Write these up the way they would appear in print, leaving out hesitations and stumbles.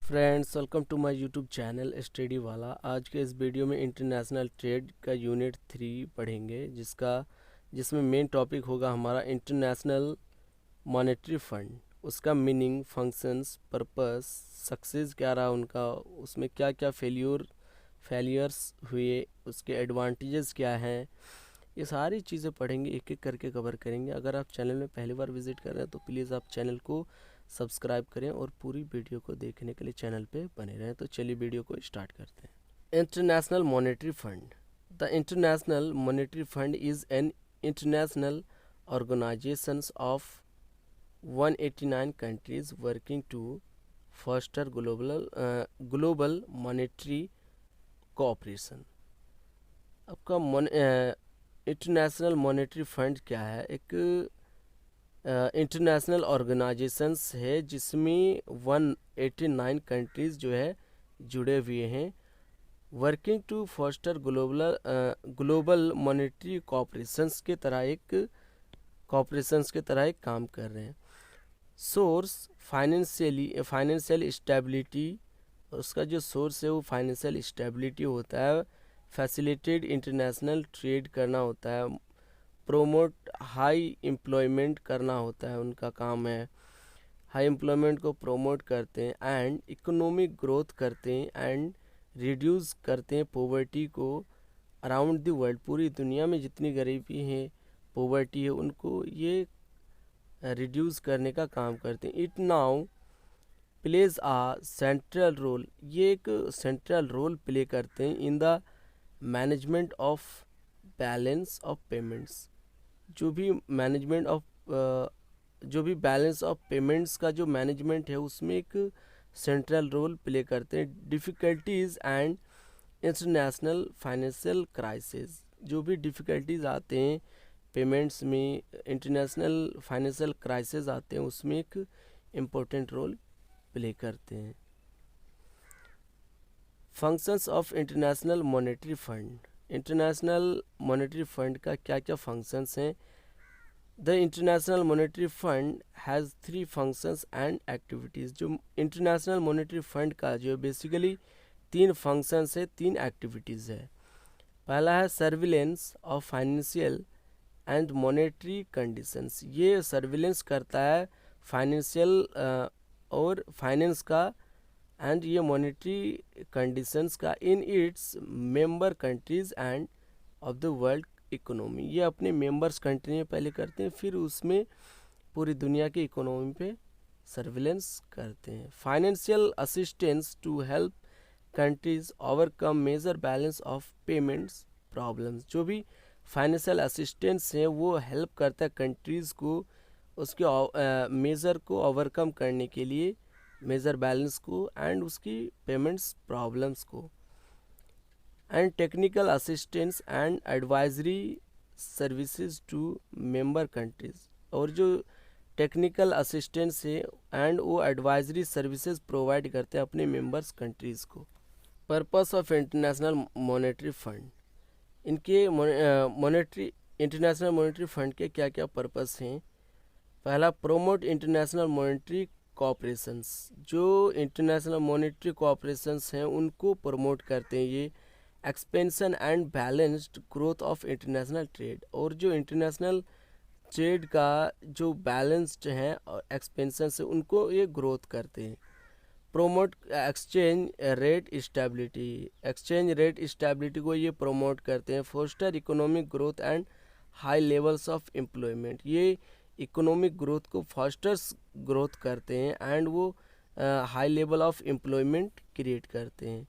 Friends, welcome to my YouTube channel study वाला। आज के इस वीडियो में इंटरनेशनल ट्रेड का यूनिट 3 पढ़ेंगे, जिसमें मेन टॉपिक होगा हमारा इंटरनेशनल मॉनेटरी फंड। उसका मीनिंग, फंक्शंस, पर्पस, सक्सेस क्या रहा उनका, उसमें क्या क्या फेलियर्स हुए, उसके एडवांटेजेस क्या हैं, ये सारी चीज़ें पढ़ेंगे, एक एक करके कवर करेंगे। अगर आप चैनल में पहली बार विजिट कर रहे हैं तो प्लीज़ आप चैनल को सब्सक्राइब करें और पूरी वीडियो को देखने के लिए चैनल पे बने रहें। तो चलिए वीडियो को स्टार्ट करते हैं। International monetary Fund. The International monetary Fund is an international organization of 189 countries working to foster global monetary cooperation। आपका इंटरनेशनल मॉनेटरी फंड क्या है? एक इंटरनेशनल ऑर्गेनाइजेशंस है जिसमें 189 कंट्रीज़ जो है जुड़े हुए हैं। Working to foster global monetary cooperations के तरह एक काम कर रहे हैं। Source financial stability. उसका जो सोर्स है वो फाइनेंशियल स्टेबिलिटी होता है। फैसिलिटेट इंटरनेशनल ट्रेड करना होता है। प्रोमोट हाई एम्प्लॉयमेंट करना होता है, उनका काम है। हाई एम्प्लॉयमेंट को प्रोमोट करते हैं एंड इकोनॉमिक ग्रोथ करते हैं एंड रिड्यूस करते हैं पॉवर्टी को अराउंड द वर्ल्ड। पूरी दुनिया में जितनी गरीबी है, पॉवर्टी है, उनको ये रिड्यूस करने का काम करते हैं। It now plays a central role. ये एक सेंट्रल रोल प्ले करते हैं in the management of balance of payments. जो भी बैलेंस ऑफ पेमेंट्स का जो मैनेजमेंट है उसमें एक सेंट्रल रोल प्ले करते हैं। Difficulties and international financial crisis. जो भी डिफ़िकल्टीज़ आते हैं पेमेंट्स में, इंटरनेशनल फाइनेंशियल क्राइसिस आते हैं, उसमें एक इम्पोर्टेंट रोल प्ले करते हैं। Functions of international monetary fund. International monetary fund का क्या क्या फंक्शंस हैं? The International monetary fund has 3 functions and activities. जो इंटरनेशनल मॉनेटरी फंड का जो बेसिकली 3 फंक्शंस है, 3 एक्टिविटीज़ है। पहला है surveillance of financial and monetary conditions. ये सर्विलेंस करता है फाइनेंशियल और फाइनेंस का एंड ये मॉनेटरी कंडीशंस का in its member countries end of the world economy. ये अपने मेंबर्स कंट्री में पहले करते हैं, फिर उसमें पूरी दुनिया की इकोनॉमी पे सर्विलेंस करते हैं। Financial assistance to help countries overcome major balance of payments problems. जो भी फाइनेंशियल असिस्टेंस है वो हेल्प करता है कंट्रीज़ को उसके मेज़र को ओवरकम करने के लिए, मेजर बैलेंस को एंड उसकी पेमेंट्स प्रॉब्लम्स को। And technical assistance and advisory services to member countries. और जो टेक्निकल असिस्टेंस है एंड वो एडवाइजरी सर्विसेज प्रोवाइड करते हैं अपने मेंबर्स कंट्रीज़ को। Purpose of international monetary Fund. इनके इंटरनेशनल मॉनेटरी फंड के क्या क्या पर्पस हैं? पहला, प्रोमोट इंटरनेशनल मॉनेटरी कोऑपरेशंस। जो इंटरनेशनल मॉनेटरी कोऑपरेशंस हैं उनको प्रमोट करते हैं ये। Expansion and balanced growth of international trade. और जो इंटरनेशनल ट्रेड का जो बैलेंस्ड है और एक्सपेंशन से उनको ये ग्रोथ करते हैं। Promote exchange rate stability. Exchange rate stability को ये प्रोमोट करते हैं। Foster economic growth and high levels of employment. ये इकोनॉमिक ग्रोथ को फास्टर्स ग्रोथ करते हैं एंड वो high level of employment create करते हैं।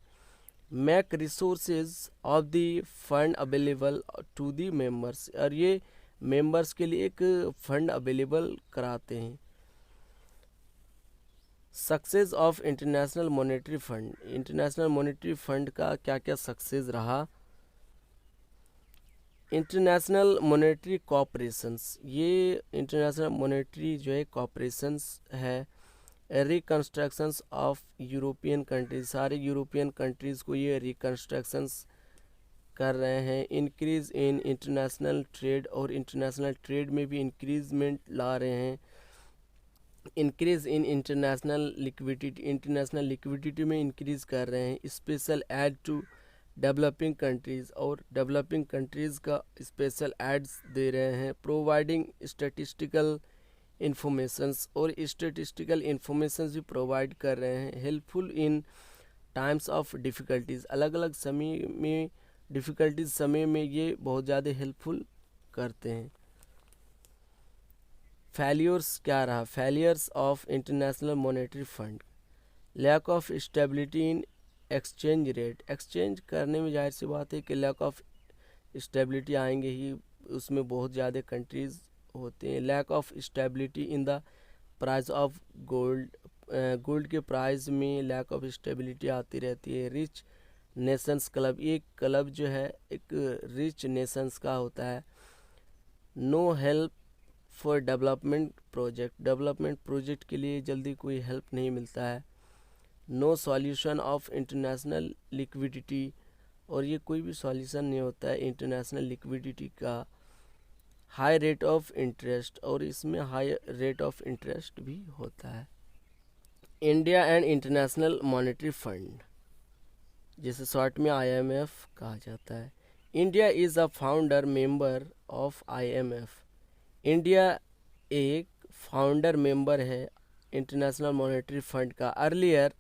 Make resources of the fund available to the members. और ये मेंबर्स के लिए एक फंड अवेलेबल कराते हैं। Success of international monetary fund. International monetary fund का क्या क्या सक्सेस रहा? International monetary cooperations. ये इंटरनेशनल मॉनेटरी जो है कॉपरेशंस है। Reconstructions of European countries. सारे यूरोपियन कंट्रीज़ को ये रिकन्स्ट्रक्शंस कर रहे हैं। Increase in international trade. और इंटरनेशनल ट्रेड में भी इंक्रीजमेंट ला रहे हैं। इंक्रीज इन इंटरनेशनल लिक्विडिटी में इंक्रीज कर रहे हैं। Special aid to developing countries, और डेवलपिंग कंट्रीज़ का स्पेशल एड्स दे रहे हैं। प्रोवाइडिंग स्टैटिस्टिकल इंफॉर्मेशंस, और स्टैटिस्टिकल इंफॉर्मेशंस भी प्रोवाइड कर रहे हैं। Helpful in times of difficulties, अलग अलग समय में डिफ़िकल्टीज समय में ये बहुत ज़्यादा हेल्पफुल करते हैं। फेलियर्स क्या रहा? Failures of international monetary Fund, lack of stability in exchange rate, exchange करने में जाहिर सी बात है कि लैक ऑफ स्टेबिलिटी आएंगे ही, उसमें बहुत ज़्यादा कंट्रीज़ होते हैं। Lack of stability in the price of gold, gold के प्राइस में लैक ऑफ स्टेबिलिटी आती रहती है। रिच नेशंस क्लब, एक क्लब जो है एक रिच नेशंस का होता है। No help for development project के लिए जल्दी कोई हेल्प नहीं मिलता है। No solution of international liquidity, और ये कोई भी सॉल्यूशन नहीं होता है इंटरनेशनल लिक्विडिटी का। हाई रेट ऑफ इंटरेस्ट, और इसमें हाई रेट ऑफ इंटरेस्ट भी होता है। India and international monetary fund, जिसे शॉर्ट में IMF कहा जाता है। India is a founder member of IMF, India एक फाउंडर मेंबर है इंटरनेशनल मॉनेटरी फंड का। अर्लियर,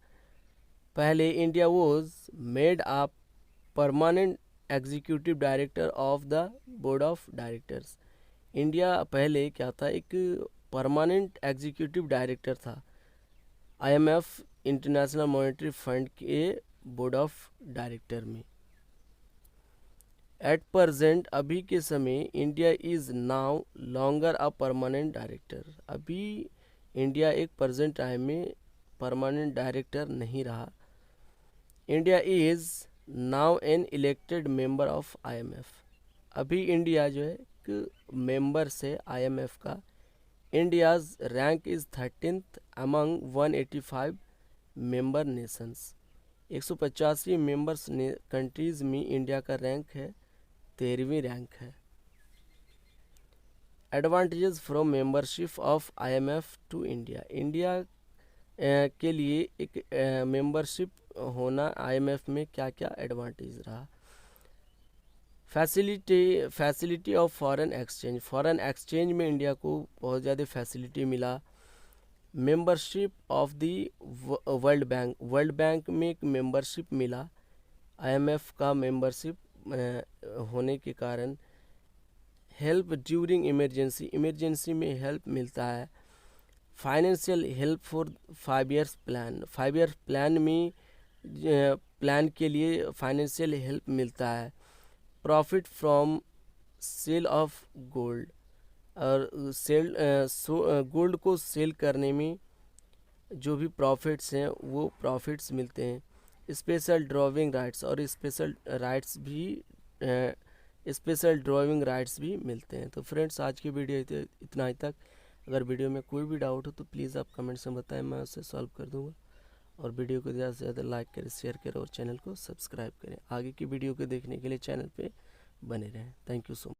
पहले India was made a permanent executive director of the board of directors, India पहले क्या था, एक परमानेंट एग्जीक्यूटिव डायरेक्टर था IMF इंटरनेशनल मॉनेटरी फंड के बोर्ड ऑफ डायरेक्टर में। एट प्रजेंट, अभी के समय, India is now longer a permanent director, अभी इंडिया एक प्रेजेंट टाइम में परमानेंट डायरेक्टर नहीं रहा। India is now an elected member of IMF, अभी इंडिया जो है एक मेंबर से IMF का। India's rank is 13th among 185 member nations, 185 members countries में इंडिया का रैंक है 13वीं रैंक है। Advantages from membership of IMF to India, India के लिए एक मेंबरशिप होना IMF में क्या क्या एडवांटेज रहा? फैसिलिटी ऑफ फॉरेन एक्सचेंज में इंडिया को बहुत ज़्यादा फैसिलिटी मिला। Membership of the world bank में एक मेंबरशिप मिला IMF का मेंबरशिप होने के कारण। हेल्प ड्यूरिंग इमरजेंसी में हेल्प मिलता है। Financial help for 5 years plan, 5 year plan में प्लान के लिए फाइनेंशियल हेल्प मिलता है। Profit from sale of gold, और गोल्ड को सेल करने में जो भी प्रॉफिट्स हैं वो प्रॉफिट्स मिलते हैं। स्पेशल ड्राइविंग राइट्स, और स्पेशल ड्राइविंग राइट्स भी मिलते हैं। तो फ्रेंड्स, आज की वीडियो इतना ही तक। अगर वीडियो में कोई भी डाउट हो तो प्लीज़ आप कमेंट्स में बताएं, मैं उसे सॉल्व कर दूंगा। और वीडियो को ज़्यादा से ज़्यादा लाइक करें, शेयर करें और चैनल को सब्सक्राइब करें। आगे की वीडियो को देखने के लिए चैनल पे बने रहें। Thank you so much.